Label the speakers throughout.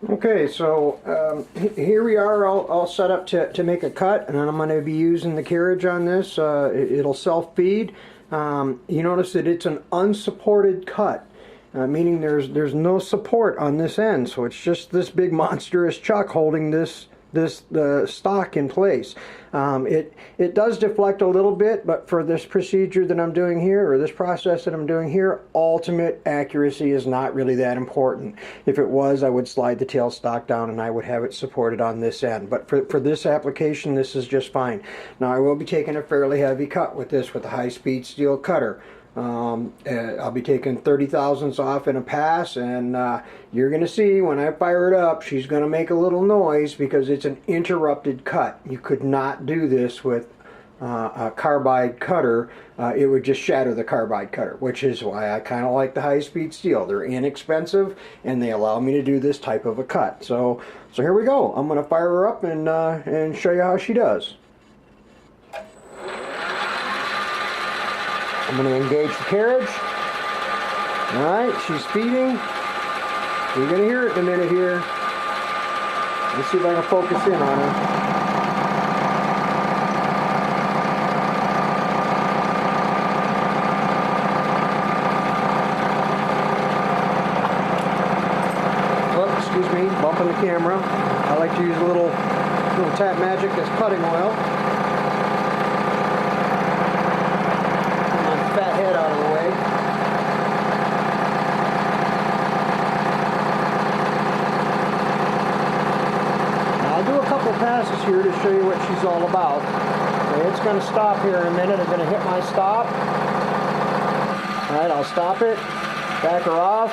Speaker 1: Okay, so here we are all set up to make a cut, and I'm going to be using the carriage on this. It'll self-feed. You notice that it's an unsupported cut, meaning there's no support on this end, so it's just this big monstrous chuck holding the stock in place. It does deflect a little bit, but for this procedure that I'm doing here, or this process that I'm doing here, ultimate accuracy is not really that important. If it was, I would slide the tail stock down and I would have it supported on this end. But for this application, this is just fine. Now I will be taking a fairly heavy cut with this with a high-speed steel cutter. I'll be taking 30 thousandths off in a pass, and you're going to see when I fire it up, she's going to make a little noise because it's an interrupted cut. You could not do this with a carbide cutter. It would just shatter the carbide cutter, which is why I kind of like the high-speed steel. They're inexpensive and they allow me to do this type of a cut. So here we go. I'm going to fire her up and show you how she does. I'm going to engage the carriage. Alright, she's feeding. You're going to hear it in a minute here. Let's see if I can focus in on her. Oh, excuse me, bumping the camera. I like to use a little Tap Magic as cutting oil. Fat head out of the way. Now I'll do a couple passes here to show you what she's all about. Okay, it's going to stop here in a minute. I'm going to hit my stop. Alright, I'll stop it. Back her off.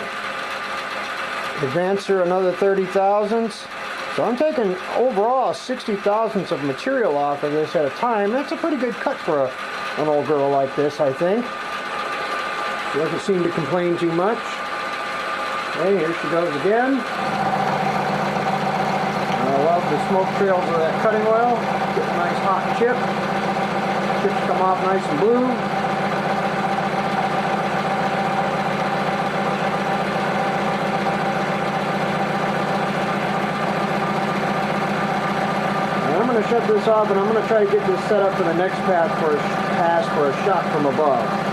Speaker 1: Advance her another 30 thousandths. So I'm taking overall 60 thousandths of material off of this at a time. That's a pretty good cut for an old girl like this, I think. She doesn't seem to complain too much. Okay, here she goes again. I love the smoke trails of that cutting oil. Get a nice hot chip. Chips come off nice and blue. I'm going to shut this off, and I'm going to try to get this set up for the next pass for a shot from above.